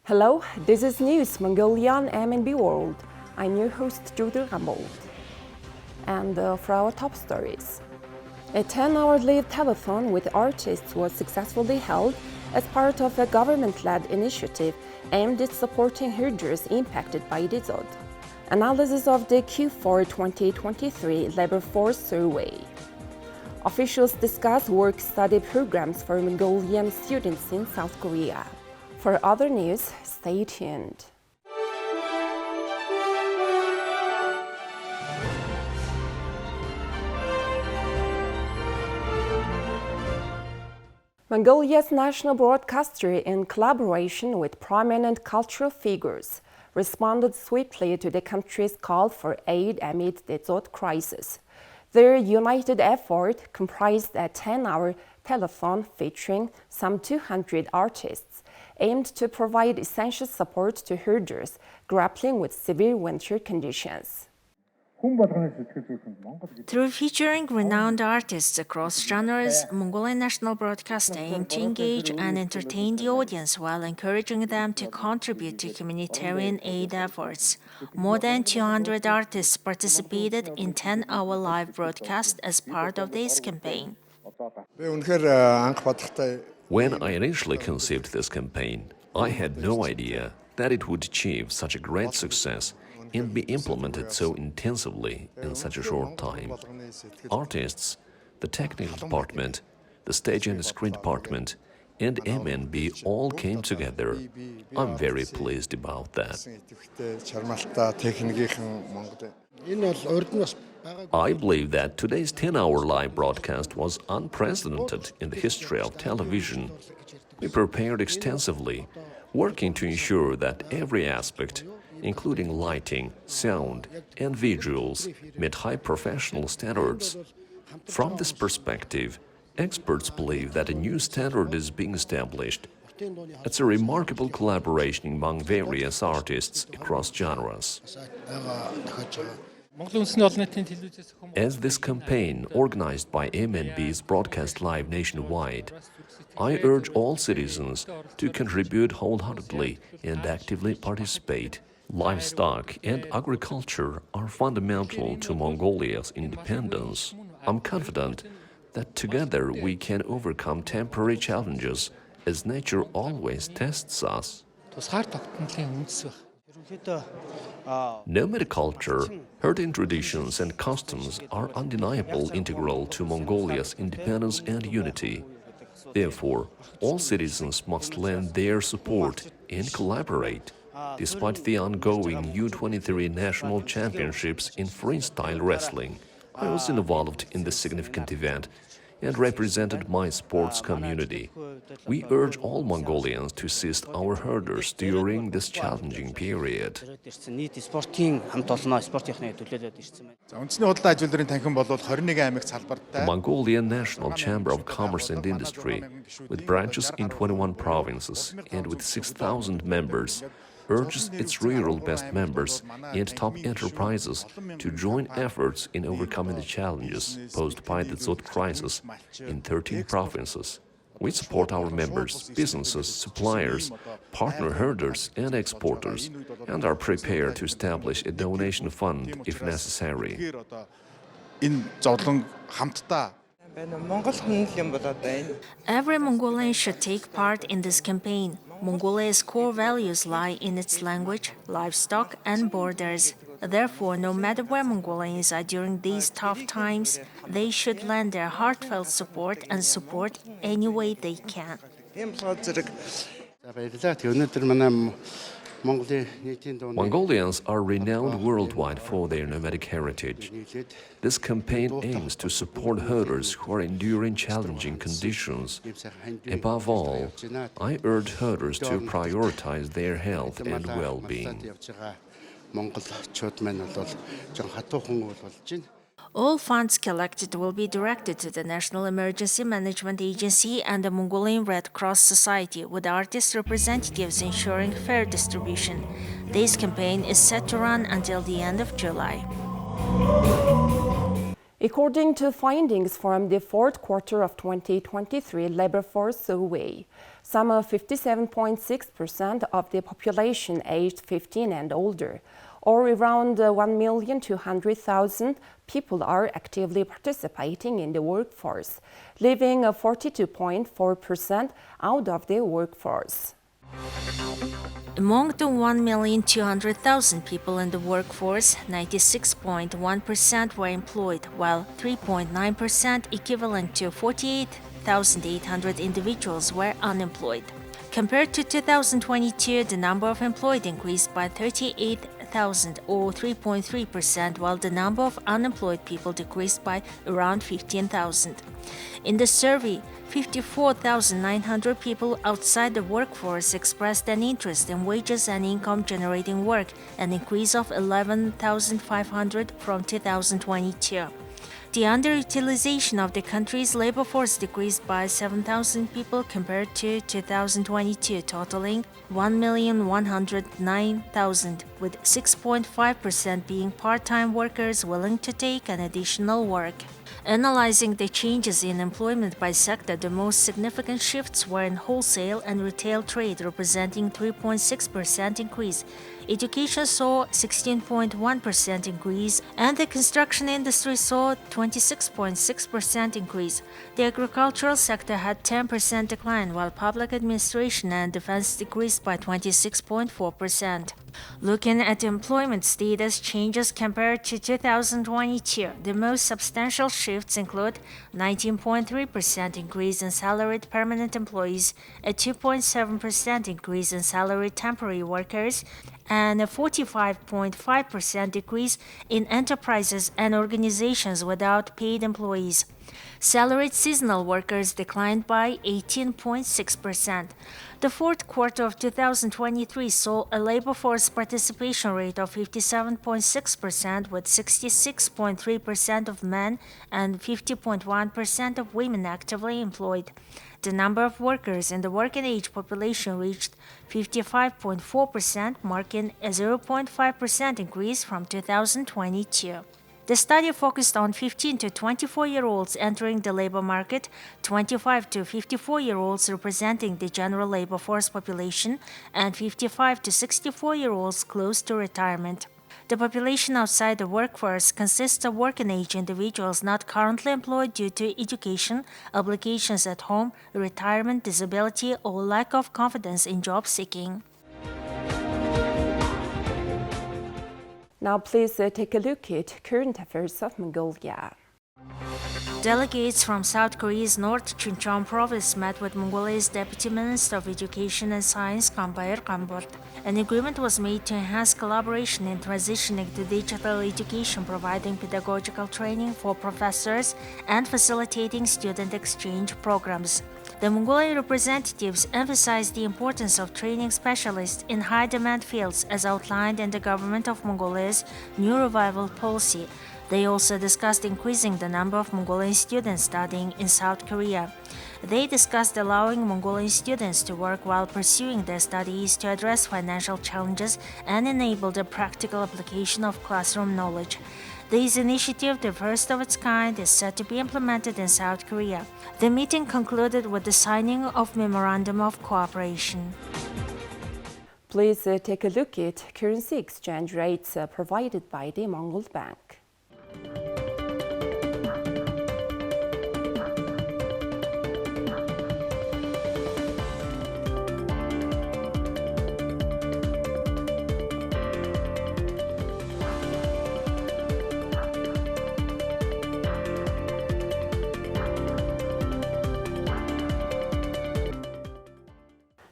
Hello, this is News Mongolian MNB World. I'm your host dzud. And for our top stories. A 10-hour live telethon with artists was successfully held as part of a government-led initiative aimed at supporting herders impacted by dzud. Analysis of the Q4 2023 labor force survey. Officials discuss work-study programs for Mongolian students in South Korea. For other news, stay tuned. Mongolia's national broadcaster, in collaboration with prominent cultural figures, responded swiftly to the country's call for aid amid the dzud crisis. Their united effort comprised a 10-hour telethon featuring some 200 artists, aimed to provide essential support to herders grappling with severe winter conditions. Through featuring renowned artists across genres, Mongolian National Broadcaster aimed to engage and entertain the audience while encouraging them to contribute to humanitarian aid efforts. More than 200 artists participated in 10-hour live broadcast as part of this campaign. When I initially conceived this campaign, I had no idea that it would achieve such a great success and be implemented so intensively in such a short time. Artists, the technical department, the stage and screen department, and MNB all came together. I'm very pleased about that. I believe that today's 10-hour live broadcast was unprecedented in the history of television. We prepared extensively, working to ensure that every aspect, including lighting, sound, and visuals, met high professional standards. From this perspective, experts believe that a new standard is being established. It's a remarkable collaboration among various artists across genres. As this campaign, organized by MNB's broadcast live nationwide, I urge all citizens to contribute wholeheartedly and actively participate. Livestock and agriculture are fundamental to Mongolia's independence. I'm confident that together we can overcome temporary challenges, as nature always tests us. Nomadic culture, herding traditions and customs are undeniable integral to Mongolia's independence and unity. Therefore, all citizens must lend their support and collaborate. Despite the ongoing U-23 national championships in freestyle wrestling, I was involved in this significant event and represented my sports community. We urge all Mongolians to assist our herders during this challenging period. The Mongolian National Chamber of Commerce and Industry, with branches in 21 provinces and with 6,000 members, urges its rural best members and top enterprises to join efforts in overcoming the challenges posed by the dzud crisis in 13 provinces. We support our members, businesses, suppliers, partner herders and exporters, and are prepared to establish a donation fund if necessary. Every Mongolian should take part in this campaign. Mongolia's core values lie in its language, livestock, and borders. Therefore, no matter where Mongolians are during these tough times, they should lend their heartfelt support and support any way they can. Mongolians are renowned worldwide for their nomadic heritage. This campaign aims to support herders who are enduring challenging conditions. Above all, I urge herders to prioritize their health and well-being. All funds collected will be directed to the National Emergency Management Agency and the Mongolian Red Cross Society, with artist representatives ensuring fair distribution. This campaign is set to run until the end of July. According to findings from the fourth quarter of 2023 labor force survey, some 57.6% of the population aged 15 and older, or around 1,200,000 people, are actively participating in the workforce, leaving 42.4% out of the workforce. Among the 1,200,000 people in the workforce, 96.1% were employed, while 3.9%, equivalent to 48,800 individuals, were unemployed. Compared to 2022, the number of employed increased by 38,000 or 3.3%, while the number of unemployed people decreased by around 15,000. In the survey, 54,900 people outside the workforce expressed an interest in wages and income-generating work, an increase of 11,500 from 2022. The underutilization of the country's labor force decreased by 7,000 people compared to 2022, totaling 1,109,000, with 6.5% being part-time workers willing to take an additional work. Analyzing the changes in employment by sector, the most significant shifts were in wholesale and retail trade, representing 3.6% increase. Education saw 16.1% increase, and the construction industry saw 26.6% increase. The agricultural sector had 10% decline, while public administration and defense decreased by 26.4%. Looking at employment status changes compared to 2022, the most substantial shifts include 19.3% increase in salaried permanent employees, a 2.7% increase in salaried temporary workers, and a 45.5% decrease in enterprises and organizations without paid employees. Salaried seasonal workers declined by 18.6%. The fourth quarter of 2023 saw a labor force participation rate of 57.6%, with 66.3% of men and 50.1% of women actively employed. The number of workers in the working age population reached 55.4%, marking a 0.5% increase from 2022. The study focused on 15 to 24-year-olds entering the labor market, 25 to 54-year-olds representing the general labor force population, and 55 to 64-year-olds close to retirement. The population outside the workforce consists of working-age individuals not currently employed due to education, obligations at home, retirement, disability, or lack of confidence in job seeking. Now please take a look at current affairs of Mongolia. Delegates from South Korea's North Chuncheon province met with Mongolia's Deputy Minister of Education and Science, Kambair Kambort. An agreement was made to enhance collaboration in transitioning to digital education, providing pedagogical training for professors and facilitating student exchange programs. The Mongolian representatives emphasized the importance of training specialists in high-demand fields as outlined in the government of Mongolia's New Revival policy. They also discussed increasing the number of Mongolian students studying in South Korea. They discussed allowing Mongolian students to work while pursuing their studies to address financial challenges and enable the practical application of classroom knowledge. This initiative, the first of its kind, is set to be implemented in South Korea. The meeting concluded with the signing of Memorandum of Cooperation. Please take a look at currency exchange rates provided by the Mongol Bank.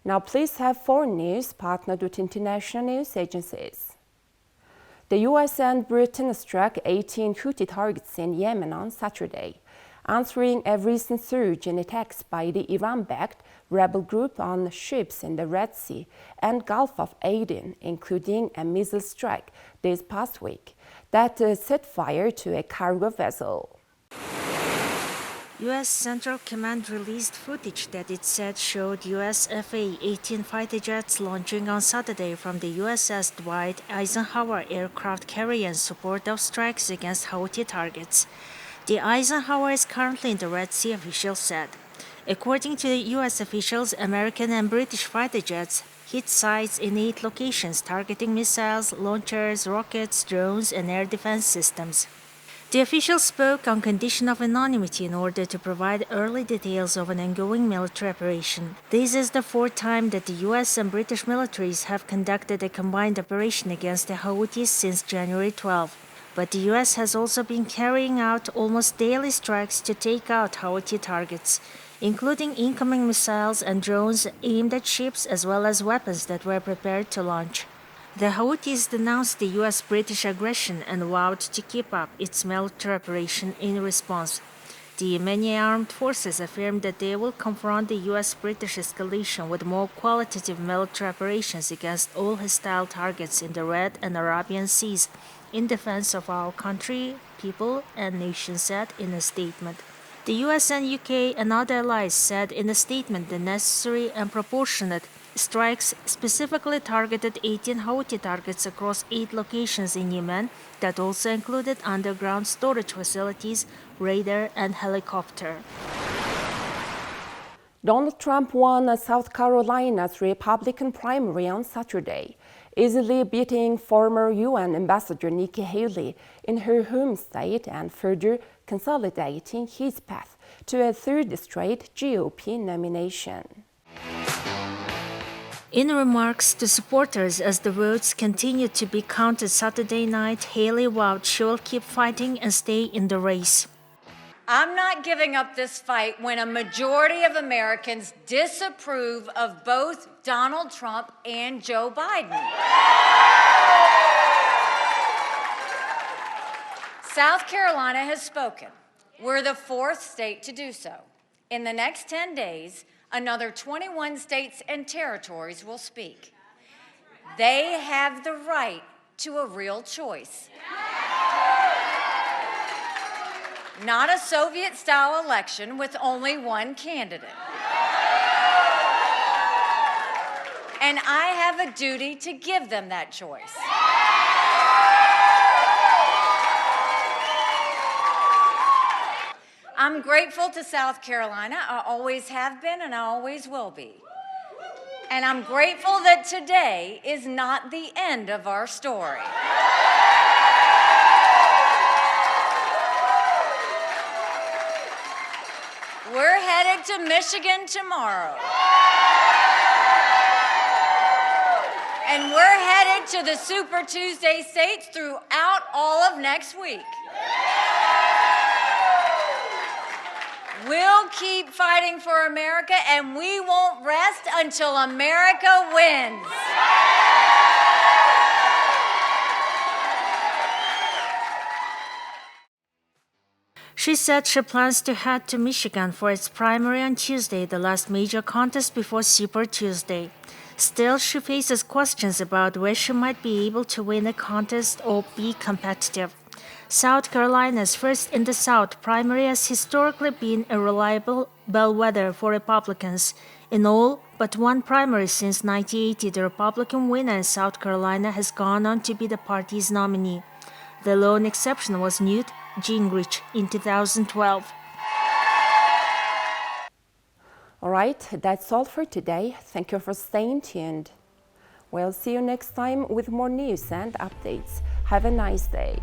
Now please have foreign news partnered with international news agencies. The US and Britain struck 18 Houthi targets in Yemen on Saturday, answering a recent surge in attacks by the Iran-backed rebel group on ships in the Red Sea and Gulf of Aden, including a missile strike this past week that set fire to a cargo vessel. U.S. Central Command released footage that it said showed U.S. F/A-18 fighter jets launching on Saturday from the USS Dwight Eisenhower aircraft carrier in support of strikes against Houthi targets. The Eisenhower is currently in the Red Sea, officials said. According to U.S. officials, American and British fighter jets hit sites in 8 locations targeting missiles, launchers, rockets, drones, and air defense systems. The officials spoke on condition of anonymity in order to provide early details of an ongoing military operation. This is the 4th time that the U.S. and British militaries have conducted a combined operation against the Houthis since January 12. But the U.S. has also been carrying out almost daily strikes to take out Houthi targets, including incoming missiles and drones aimed at ships as well as weapons that were prepared to launch. The Houthis denounced the U.S.-British aggression and vowed to keep up its military operation in response. The Yemeni armed forces affirmed that they will confront the U.S.-British escalation with more qualitative military operations against all hostile targets in the Red and Arabian Seas, in defense of our country, people, and nation, said in a statement. The US and UK and other allies said in a statement the necessary and proportionate strikes specifically targeted 18 Houthi targets across 8 locations in Yemen that also included underground storage facilities, radar, and helicopter. Donald Trump won South Carolina's Republican primary on Saturday, easily beating former UN Ambassador Nikki Haley in her home state and further consolidating his path to a 3rd straight GOP nomination. In remarks to supporters as the votes continued to be counted Saturday night, Haley vowed she will keep fighting and stay in the race. I'm not giving up this fight when a majority of Americans disapprove of both Donald Trump and Joe Biden. South Carolina has spoken. We're the 4th state to do so. In the next 10 days, another 21 states and territories will speak. They have the right to a real choice. Not a Soviet-style election with only one candidate. And I have a duty to give them that choice. I'm grateful to South Carolina. I always have been and I always will be. And I'm grateful that today is not the end of our story. We're headed to Michigan tomorrow. And we're headed to the Super Tuesday states throughout all of next week. We'll keep fighting for America, and we won't rest until America wins. She said she plans to head to Michigan for its primary on Tuesday, the last major contest before Super Tuesday. Still, she faces questions about where she might be able to win a contest or be competitive. South Carolina's first in the South primary has historically been a reliable bellwether for Republicans. In all but one primary since 1980, the Republican winner in South Carolina has gone on to be the party's nominee. The lone exception was Newt Gingrich in 2012. All right, that's all for today. Thank you for staying tuned. We'll see you next time with more news and updates. Have a nice day.